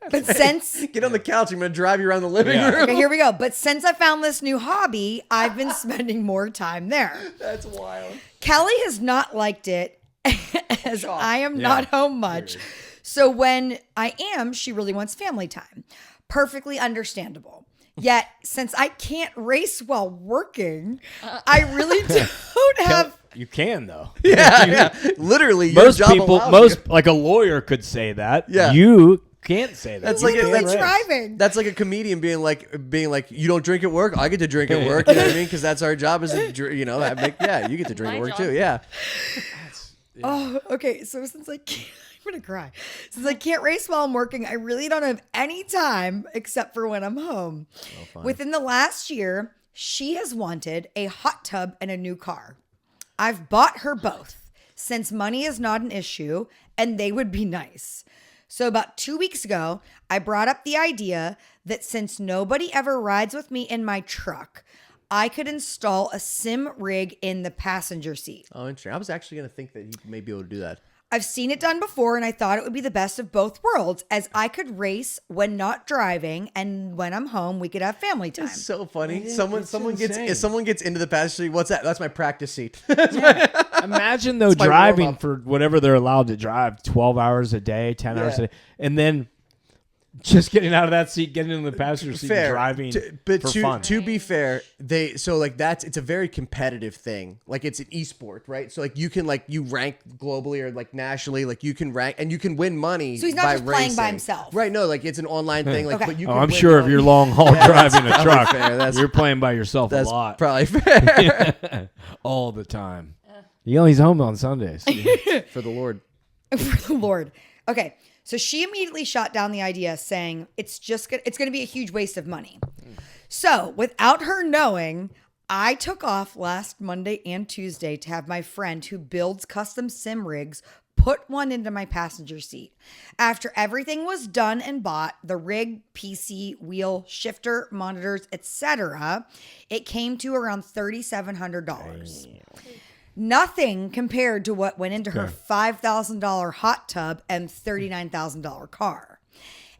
But since Get on the couch. I'm going to drive you around the living Yeah. room. okay, here we go. But since I found this new hobby, I've been spending more time there. That's wild. Kelly has not liked it as I am Yeah. not home much. So when I am, she really wants family time. Perfectly understandable. Yet, since I can't race while working, I really don't have. You can though. Yeah, yeah. Literally, your Most job people, allows you. like a lawyer could say that. Yeah. You can't say that. That's You like can't Really that's- race. driving. That's like a comedian being like, you don't drink at work. I get to drink at work. You know what I mean? Because that's our job. Is to, you get to drink My at work job. too. Yeah. Oh, okay. So since I can't, I'm gonna cry. Since I can't race while I'm working, I really don't have any time except for when I'm home. Within the last year, she has wanted a hot tub and a new car. I've bought her both since money is not an issue and they would be nice. So about 2 weeks ago, I brought up the idea that since nobody ever rides with me in my truck, I could install a sim rig in the passenger seat. Oh, interesting. I was actually gonna think that he may be able to do that. I've seen it done before, and I thought it would be the best of both worlds, as I could race when not driving, and when I'm home, we could have family time. It's so funny. Yeah, someone it's gets insane. if someone gets into the passenger seat. What's that? That's my practice seat. Imagine though my driving warm-up. for whatever they're allowed to drive, 12 hours a day, 10 hours Yeah. a day, and then just getting out of that seat, getting in the passenger seat, and Fair, driving but for fun. to be fair, it's a very competitive thing. Like it's an esport, right? So like you can you rank globally or like nationally, like you can rank and you can win money. So he's not by just playing by racing. himself. right? No, like it's an online thing. Like, Okay. but you Oh, can I'm win sure if money. you're long haul driving a probably truck, fair. That's- you're playing by yourself That's a lot, probably fair all the time. He's home on Sundays. for the Lord. For the Lord. Okay, so she immediately shot down the idea, saying it's going to be a huge waste of money. So without her knowing, I took off last Monday and Tuesday to have my friend who builds custom sim rigs put one into my passenger seat. After everything was done and bought, the rig, PC, wheel, shifter, monitors, etc., it came to around $3,700. Nothing compared to what went into her $5,000 hot tub and $39,000 car.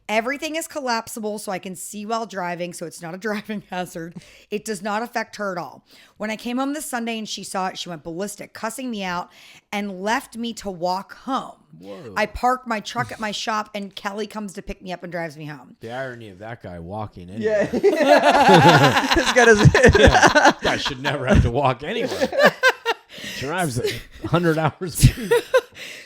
Everything is collapsible so I can see while driving, so it's not a driving hazard. It does not affect her at all. When I came home this Sunday and she saw it, she went ballistic, cussing me out, and left me to walk home. Whoa. I park my truck at my shop, and Kelly comes to pick me up and drives me home. The irony of that guy walking in. Yeah. This guy doesn't. That guy should never have to walk anywhere. Drives 100 hours a week.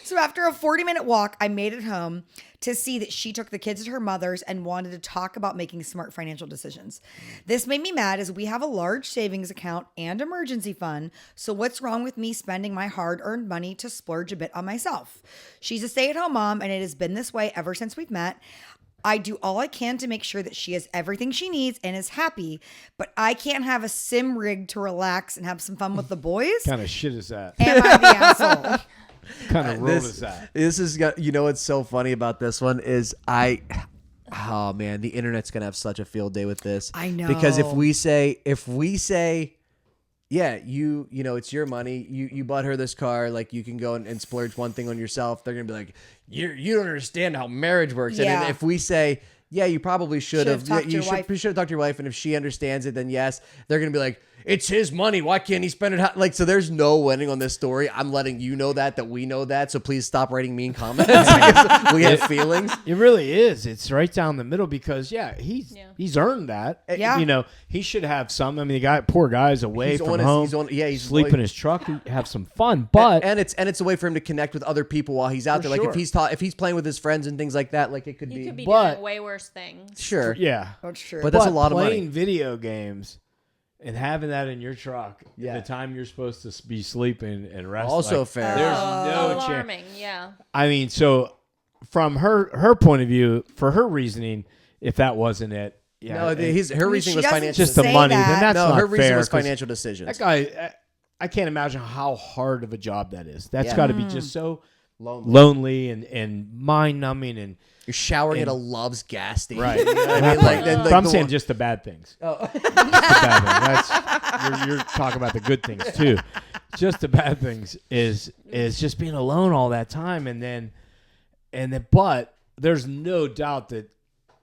So after a 40-minute walk, I made it home to see that she took the kids to her mother's and wanted to talk about making smart financial decisions. This made me mad as we have a large savings account and emergency fund. So what's wrong with me spending my hard-earned money to splurge a bit on myself? She's a stay-at-home mom, and it has been this way ever since we've met. I do all I can to make sure that she has everything she needs and is happy, but I can't have a sim rig to relax and have some fun with the boys. What kind of shit is that? Am I the asshole? What kind of rule is that? This is, you know, what's so funny about this one is oh man, the internet's gonna have such a field day with this. I know. Because if we say, yeah, you know, it's your money. You bought her this car. Like, you can go and splurge one thing on yourself. They're gonna be like, you don't understand how marriage works. Yeah. And if we say, yeah, you probably should have. You should have talked to your wife. And if she understands it, then yes, they're gonna be like, it's his money. Why can't he spend it? Like, so there's no winning on this story. I'm letting you know that we know that. So please stop writing mean comments. We have feelings. It really is. It's right down the middle because he's earned that. Yeah. You know, he should have some. I mean, poor guy's away from home. He's sleep in his truck, have some fun. But and it's a way for him to connect with other people while he's out there. Like, if he's playing with his friends and things like that, like, it could He be. could be But- doing way worse things. Sure. yeah. That's true. But that's a lot of money. Playing video games and having that in your truck at the time you're supposed to be sleeping and resting. Also like, fair. There's no chance. Alarming, yeah. I mean, so from her point of view, for her reasoning, if that wasn't it, No, her reasoning was financial. just the say money. that. Then that's No, not her reason fair, was 'cause financial decisions. That guy, I can't imagine how hard of a job that is. That's got to be just so lonely and mind numbing and. Your shower head loves gas station. Right. You know what I mean? But I'm saying just the bad things. Oh. Just the bad things. You're talking about the good things too. Just the bad things is just being alone all that time, and then but there's no doubt that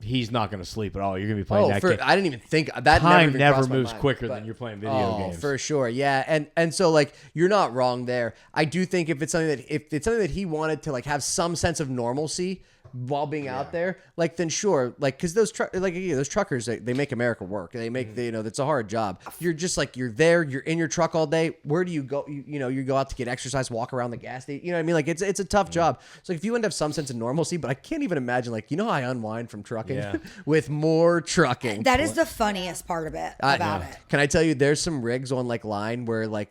he's not going to sleep at all. You're going to be playing that game. I didn't even think that. Time never crossed my moves mind, quicker but- than you're playing video games. For sure, yeah, and so, like, you're not wrong there. I do think if it's something that he wanted to, like, have some sense of normalcy while being out there, like, then sure, like, because those truckers, they make America work. They make it's a hard job. You're just like, you're there, you're in your truck all day. Where do you go? You go out to get exercise, walk around the gas station. You know what I mean? Like, it's a tough job. So if you end up some sense of normalcy, but I can't even imagine, like, how I unwind from trucking with more trucking. That is the funniest part of it about it. Can I tell you, there's some rigs on, like, line where like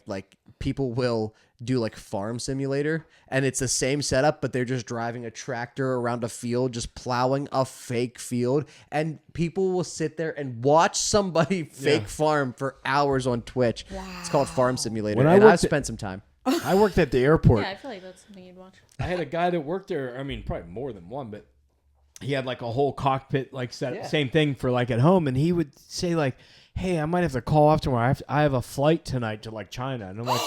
people will do, like, farm simulator, and it's the same setup, but they're just driving a tractor around a field, just plowing a fake field, and people will sit there and watch somebody fake farm for hours on Twitch. Wow. It's called Farm Simulator, and I've spent some time. I worked at the airport. Yeah, I feel like that's something you'd watch. I had a guy that worked there. I mean, probably more than one, but he had, like, a whole cockpit, like, set, same thing for, like, at home, and he would say, like, hey, I might have to call off tomorrow. I have a flight tonight to, like, China. And I'm like,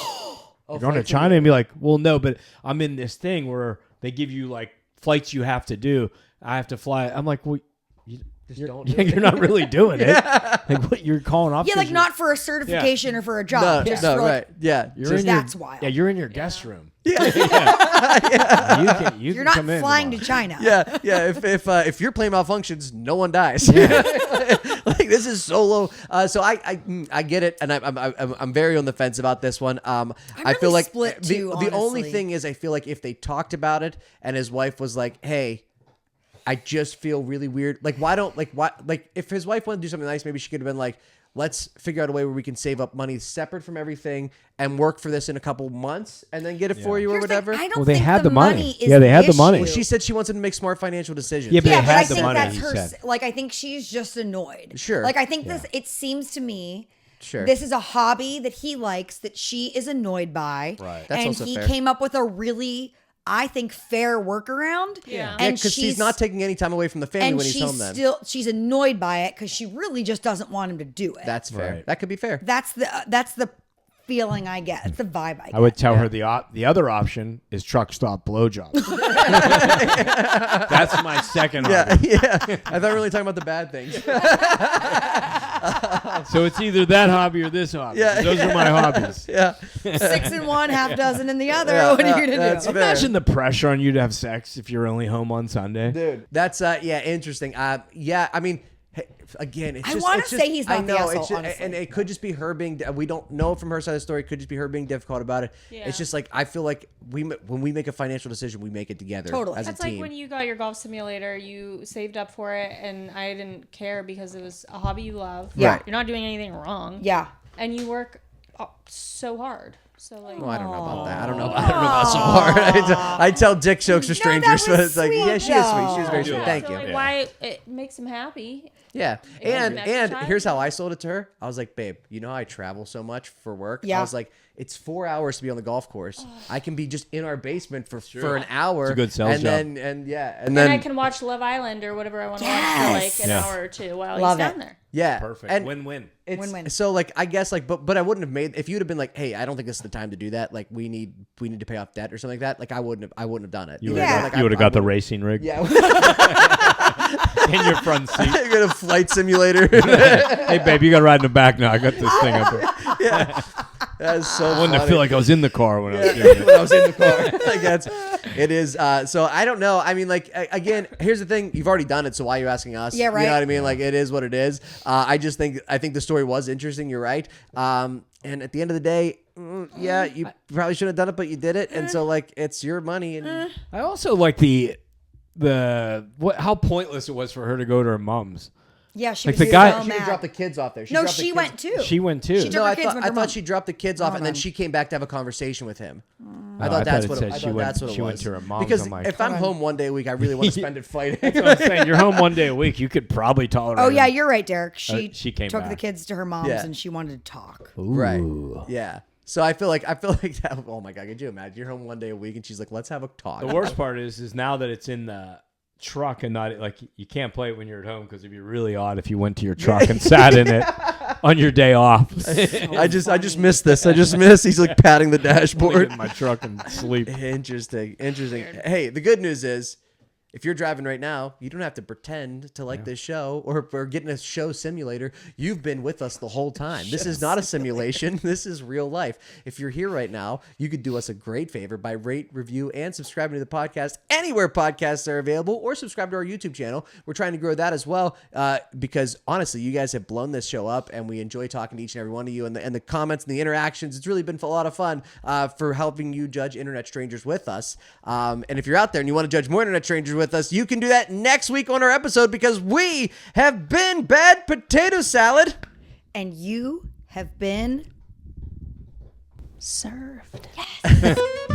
you're going to China? And be like, well, no, but I'm in this thing where they give you, like, flights you have to do. I have to fly. I'm like, well, you're not really doing it. Like, what, you're calling off? Yeah, like, not for a certification or for a job. Just for, right. Yeah. That's wild. Yeah, you're in your guest room. Yeah. You're not flying to China. Yeah. If your plane malfunctions, no one dies. Like, this is solo. So I get it, and I'm very on the fence about this one. I feel like split too, the only honestly. thing is, I feel like if they talked about it and his wife was like, hey, I just feel really weird. Like, why if his wife wanted to do something nice, maybe she could have been like, let's figure out a way where we can save up money separate from everything and work for this in a couple months and then get it for you or Here's the thing, whatever. I don't Well, they think had the money. is Yeah, they had the the money. issue. Well, she said she wants him to make smart financial decisions. Yeah, but Yeah, they but had I the think money, that's he her. said. Like, I think she's just annoyed. Sure. Like, I think it seems to me. Sure. This is a hobby that he likes that she is annoyed by. Right. That's and also he fair. came up with a really, I think, fair workaround. Yeah. And because she's not taking any time away from the family and when he's home then. she's annoyed by it because she really just doesn't want him to do it. That's fair. Right. That could be fair. That's the feeling I get. It's the vibe I get. I would tell her the other option is truck stop blowjobs. That's my second option. Yeah. I thought we were really talking about the bad things. So it's either that hobby or this hobby. Yeah. Those are my hobbies. Yeah. 6 in one, half dozen in the other. Yeah, What are you gonna that's do? fair. Imagine the pressure on you to have sex if you're only home on Sunday. Dude, that's interesting. Yeah, I mean, hey, again, it's I just. wanna it's just- say he's not I the know, asshole, it's just, honestly. and it could just be her being. We don't know from her side of the story. It could just be her being difficult about it. Yeah. It's just like I feel like when we make a financial decision, we make it together Totally. as That's a like team. when you got your golf simulator, you saved up for it, and I didn't care because it was a hobby you love. Yeah. You're not doing anything wrong. Yeah. And you work so hard. So like, Well, I don't know about that. I don't know about so hard. I tell dick jokes to that strangers, was but it's like, sweet, yeah, she is sweet. She was very though. sweet. yeah, Thank so you. like, Yeah. why it makes him happy? Yeah, And and exercise? here's how I sold it to her. I was like, babe, you know how I travel so much for work? Yeah. I was like, it's 4 hours to be on the golf course. I can be just in our basement for an hour. It's a good sales and job. then and And then I can watch Love Island or whatever I want to watch Yes. for like an Yeah. hour or two while Love he's it. down there. yeah, Perfect. And Win-win. it's, Win-win. So like I guess like but I wouldn't have made if you'd have been like, hey, I don't think this is the time to do that. Like we need to pay off debt or something like that. Like I wouldn't have done it. You know? would Yeah. have Like, I got the wouldn't- racing rig Yeah, in your front seat. I got a flight simulator. Hey, babe, you got to ride in the back now. I got this thing up there. Yeah, that's so. I wanted to funny. feel like I was in the car when I was doing Yeah, it. when I was in the car. Like it is. So I don't know. I mean, like again, here's the thing. You've already done it, so why are you asking us? Yeah, You right. know what I mean? Like it is what it is. I think the story was interesting. You're right. And at the end of the day, yeah, you probably shouldn't have done it, but you did it, and so like it's your money. And I also like how pointless it was for her to go to her mom's. Yeah, she Like was the guy- so she mad. dropped the kids off there. No, dropped the she kids- went too. She went too. She took No, her I kids thought with I her thought mom. she dropped the kids off, and then on. she came back to have a conversation with him. I Oh, thought that's it what said I she thought went- that's what it she was. went to her mom's. Because I'm like, if I'm hold on. home one day a week, I really want to spend it fighting. That's what I'm saying. You're home one day a week. You could probably tolerate Oh yeah, him. you're right, Derek. She came took the back. kids to her mom's Yeah. and she wanted to talk. Right. Ooh. Yeah. So I feel like that. Oh my god, could you imagine? You're home one day a week, and she's like, "Let's have a talk." The worst part is now that it's in the truck and not like you can't play it when you're at home because it'd be really odd if you went to your truck and sat in it on your day off. I just missed this. I just missed. He's like patting the Get dashboard. in my truck and sleep. Interesting. Hey, the good news is, if you're driving right now, you don't have to pretend to like this show or get in a show simulator. You've been with us the whole time. This is not a simulation. This is real life. If you're here right now, you could do us a great favor by rate, review, and subscribing to the podcast anywhere podcasts are available, or subscribe to our YouTube channel. We're trying to grow that as well because honestly, you guys have blown this show up, and we enjoy talking to each and every one of you, and the comments and the interactions. It's really been a lot of fun for helping you judge internet strangers with us. And if you're out there and you want to judge more internet strangers with us, you can do that next week on our episode because we have been Bad Potato Salad. And you have been Served. yes.